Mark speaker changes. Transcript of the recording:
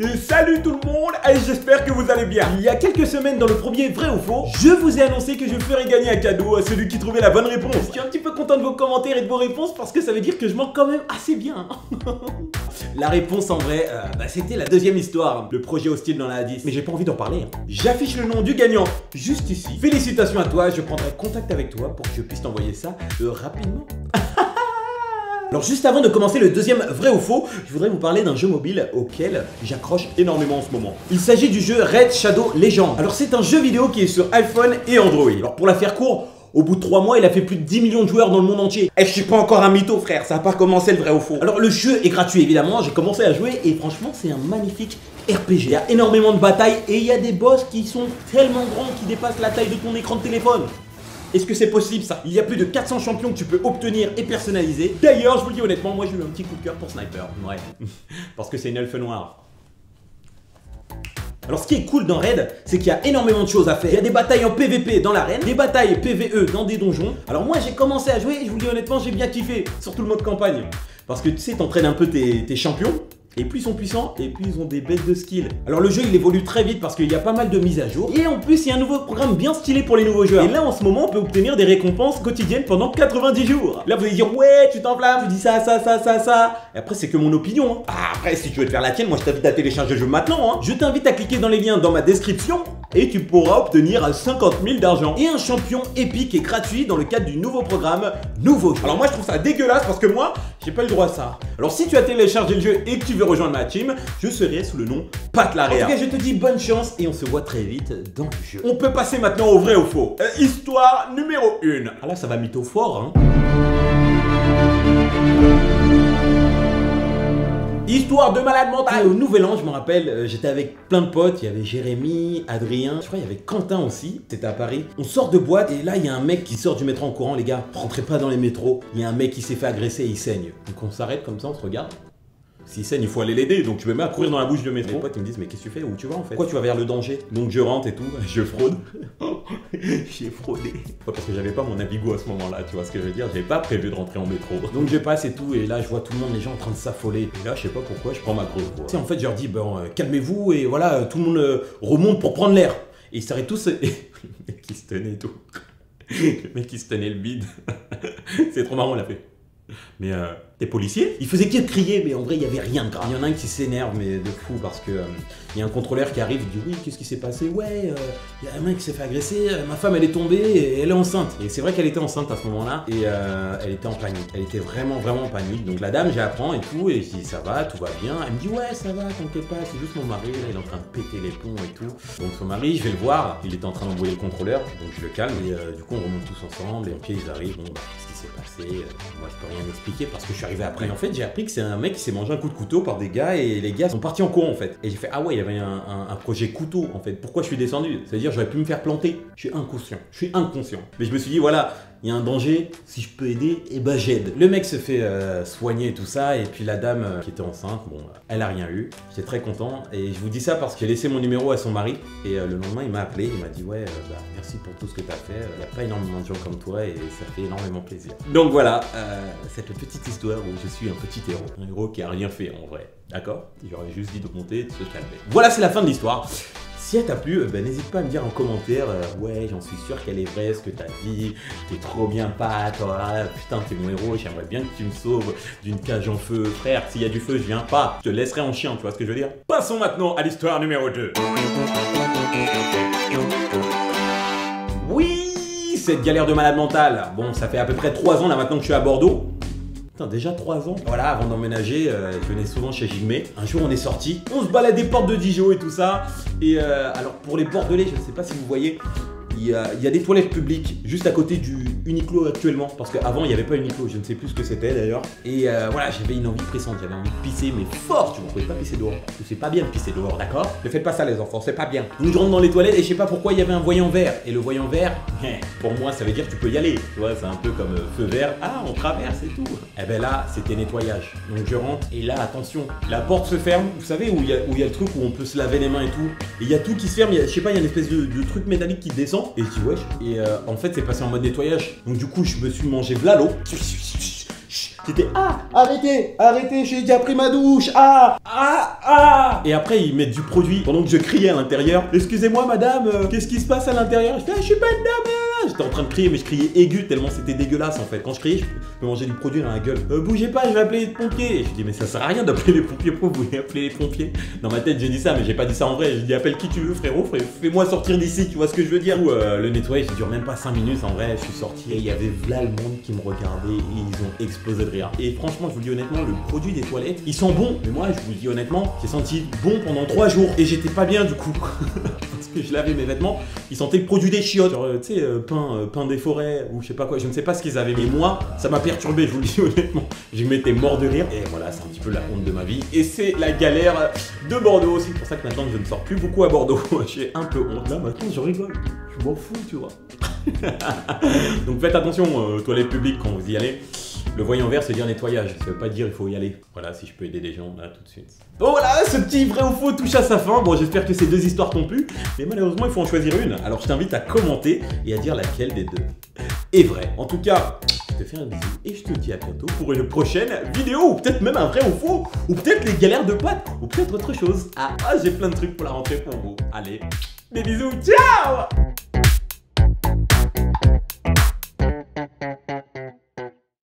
Speaker 1: Et salut tout le monde, et j'espère que vous allez bien. Il y a quelques semaines, dans le premier vrai ou faux, je vous ai annoncé que je ferais gagner un cadeau à celui qui trouvait la bonne réponse. Je suis un petit peu content de vos commentaires et de vos réponses parce que ça veut dire que je manque quand même assez bien. La réponse en vrai, c'était la deuxième histoire, le projet hostile dans la A10. Mais j'ai pas envie d'en parler. J'affiche le nom du gagnant juste ici. Félicitations à toi, je prendrai contact avec toi pour que je puisse t'envoyer ça rapidement. Alors juste avant de commencer le deuxième vrai ou faux, je voudrais vous parler d'un jeu mobile auquel j'accroche énormément en ce moment. Il s'agit du jeu Raid Shadow Legends. Alors c'est un jeu vidéo qui est sur iPhone et Android. Alors pour la faire court, au bout de 3 mois, il a fait plus de 10 millions de joueurs dans le monde entier. Et je suis pas encore un mytho frère, ça a pas commencé le vrai ou faux. Alors le jeu est gratuit évidemment, j'ai commencé à jouer et franchement c'est un magnifique RPG. Il y a énormément de batailles et il y a des boss qui sont tellement grands qui dépassent la taille de ton écran de téléphone. Est-ce que c'est possible ça? Il y a plus de 400 champions que tu peux obtenir et personnaliser. D'ailleurs, je vous le dis honnêtement, moi j'ai eu un petit coup de cœur pour Sniper. Ouais, parce que c'est une elfe noire. Alors ce qui est cool dans Raid, c'est qu'il y a énormément de choses à faire. Il y a des batailles en PVP dans l'arène, des batailles PVE dans des donjons. Alors moi j'ai commencé à jouer et je vous le dis honnêtement, j'ai bien kiffé. Surtout le mode campagne. Parce que tu sais, t'entraînes un peu tes champions. Et plus ils sont puissants, et plus ils ont des bêtes de skill. Alors le jeu il évolue très vite parce qu'il y a pas mal de mises à jour. Et en plus il y a un nouveau programme bien stylé pour les nouveaux joueurs. Et là en ce moment on peut obtenir des récompenses quotidiennes pendant 90 jours. Là vous allez dire ouais tu t'enflammes, tu dis ça. Et après c'est que mon opinion hein. Ah, après si tu veux te faire la tienne, moi je t'invite à télécharger le jeu maintenant hein. Je t'invite à cliquer dans les liens dans ma description. Et tu pourras obtenir 50 000 d'argent. Et un champion épique et gratuit dans le cadre du nouveau programme Nouveau Jeu. Alors moi je trouve ça dégueulasse parce que moi j'ai pas eu le droit à ça. Alors si tu as téléchargé le jeu et que tu veux rejoindre ma team, je serai sous le nom Patlarea. En tout cas je te dis bonne chance et on se voit très vite dans le jeu. On peut passer maintenant au vrai ou faux. Histoire numéro 1. Ah là ça va mytho fort hein. Histoire de malade mental. Au Nouvel An, je me rappelle, j'étais avec plein de potes. Il y avait Jérémy, Adrien, je crois il y avait Quentin aussi. C'était à Paris. On sort de boîte et là il y a un mec qui sort du métro en courant, les gars. Rentrez pas dans les métros. Il y a un mec qui s'est fait agresser et il saigne. Donc on s'arrête comme ça, on se regarde. S'il saigne, il faut aller l'aider. Donc je me mets à courir dans la bouche de métro. Mes potes ils me disent mais qu'est-ce que tu fais? Où tu vas en fait? Pourquoi tu vas vers le danger? Donc je rentre et tout, je fraude. J'ai fraudé. Parce que j'avais pas mon Navigo à ce moment-là, tu vois ce que je veux dire? J'avais pas prévu de rentrer en métro. Donc je passe et tout, et là je vois tout le monde, les gens en train de s'affoler. Et là je sais pas pourquoi, je prends ma grosse voix. Tu sais, en fait je leur dis bon calmez-vous et voilà, tout le monde remonte pour prendre l'air. Et ils s'arrêtent tous et le mec qui se tenait et tout. Le mec qui se tenait le bide. C'est trop marrant, on l'a fait. Mais t'es policier? Il faisait que crier, mais en vrai il y avait rien de grave. Il y en a un qui s'énerve, mais de fou, parce que il y a un contrôleur qui arrive, il dit oui, qu'est-ce qui s'est passé? Ouais, il y a un mec qui s'est fait agresser, ma femme elle est tombée et elle est enceinte. Et c'est vrai qu'elle était enceinte à ce moment-là, et elle était en panique. Elle était vraiment en panique. Donc la dame, j'apprends et tout, et je dis ça va, tout va bien. Elle me dit ouais, ça va, t'inquiète pas, c'est juste mon mari, là il est en train de péter les plombs et tout. Donc son mari, je vais le voir, il était en train d'embrouiller le contrôleur, donc je le calme, et du coup on remonte tous ensemble, et ok ils arrivent, bon bah qu'est-ce qui s'est passé? Moi je peux rien expliquer parce que je suis arrivé après. Et en fait j'ai appris que c'est un mec qui s'est mangé un coup de couteau par des gars, et les gars sont partis en courant en fait. Et j'ai fait ah ouais, il y avait un projet couteau en fait. Pourquoi je suis descendu? C'est-à-dire j'aurais pu me faire planter. Je suis inconscient. Mais je me suis dit voilà, il y a un danger, si je peux aider, et bah j'aide. Le mec se fait soigner et tout ça, et puis la dame qui était enceinte, bon, elle a rien eu. J'étais très content, et je vous dis ça parce que j'ai laissé mon numéro à son mari, et le lendemain il m'a appelé, il m'a dit ouais, merci pour tout ce que tu as fait, il n'y a pas énormément de gens comme toi, et ça fait énormément plaisir. Donc voilà, cette petite histoire où je suis un petit héros, un héros qui a rien fait en vrai, d'accord? J'aurais juste dit de monter et de se calmer. Voilà, c'est la fin de l'histoire. Si elle t'a plu, n'hésite pas à me dire en commentaire, ouais j'en suis sûr qu'elle est vraie ce que t'as dit, t'es trop bien Pat, voilà, putain t'es mon héros, j'aimerais bien que tu me sauves d'une cage en feu. Frère, s'il y a du feu, je viens pas, je te laisserai en chien, tu vois ce que je veux dire? Passons maintenant à l'histoire numéro 2. Oui, cette galère de malade mental. Bon, ça fait à peu près 3 ans là maintenant que je suis à Bordeaux. Putain, déjà 3 ans. Voilà, avant d'emménager, je venais souvent chez Jigmé. Un jour, on est sortis, on se baladait porte de Dijon et tout ça. Et alors, pour les Bordelais, je ne sais pas si vous voyez, il y a des toilettes publiques juste à côté du Uniqlo actuellement. Parce qu'avant, il n'y avait pas Uniqlo, je ne sais plus ce que c'était d'ailleurs. Et voilà, j'avais une envie pressante, j'avais envie de pisser, mais fort. Tu ne pouvais pas pisser dehors. Parce que c'est pas bien de pisser dehors, d'accord? Ne faites pas ça, les enfants, c'est pas bien. Donc, je rentre dans les toilettes et je sais pas pourquoi il y avait un voyant vert. Et le voyant vert, pour moi, ça veut dire que tu peux y aller. Tu vois, c'est un peu comme feu vert. Ah, on traverse et tout. Et ben là, c'était nettoyage. Donc, je rentre et là, attention, la porte se ferme. Vous savez, où il y a le truc où on peut se laver les mains et tout. Et il y a tout qui se ferme. Je sais pas, il y a une espèce de truc métallique qui descend. Et je dis, wesh. Et en fait, c'est passé en mode nettoyage. Donc, du coup, je me suis mangé v'là l'eau. J'étais arrêtez, j'ai déjà pris ma douche, Et après ils mettent du produit pendant que je criais à l'intérieur. Excusez-moi madame, qu'est-ce qui se passe à l'intérieur? Je suis pas une dame. J'étais en train de crier, mais je criais aigu tellement c'était dégueulasse en fait. Quand je criais, je me mangeais du produit dans la gueule. Bougez pas, je vais appeler les pompiers. Et je dis mais ça sert à rien d'appeler les pompiers. Pourquoi vous voulez appeler les pompiers? Dans ma tête j'ai dit ça, mais j'ai pas dit ça en vrai. J'ai dit appelle qui tu veux frérot, fais-moi sortir d'ici, tu vois ce que je veux dire. Le nettoyage il dure même pas 5 minutes en vrai. Je suis sorti et il y avait là le monde qui me regardait et ils ont explosé de rire. Et franchement je vous dis honnêtement, le produit des toilettes, ils sont bons. Mais moi je vous dis honnêtement, j'ai senti bon pendant 3 jours et j'étais pas bien du coup. Parce que je lavais mes vêtements, ils sentaient le produit des chiottes. Genre tu sais, pain des forêts ou je sais pas quoi, je ne sais pas ce qu'ils avaient. Mais moi, ça m'a perturbé, je vous le dis honnêtement. Je m'étais mort de rire et voilà, c'est un petit peu la honte de ma vie. Et c'est la galère de Bordeaux. C'est pour ça que maintenant je ne sors plus beaucoup à Bordeaux. J'ai un peu honte. Là maintenant je rigole, je m'en fous, tu vois. Donc faites attention aux toilettes publiques quand vous y allez. Le voyant vert, c'est dire nettoyage, ça veut pas dire il faut y aller. Voilà, si je peux aider des gens, là, tout de suite. Bon voilà, ce petit vrai ou faux touche à sa fin. Bon, j'espère que ces 2 histoires t'ont plu, mais malheureusement, il faut en choisir une. Alors, je t'invite à commenter et à dire laquelle des 2 est vraie. En tout cas, je te fais un bisou et je te dis à bientôt pour une prochaine vidéo, ou peut-être même un vrai ou faux, ou peut-être les galères de pâtes, ou peut-être autre chose. J'ai plein de trucs pour la rentrée pour vous. Allez, des bisous, ciao!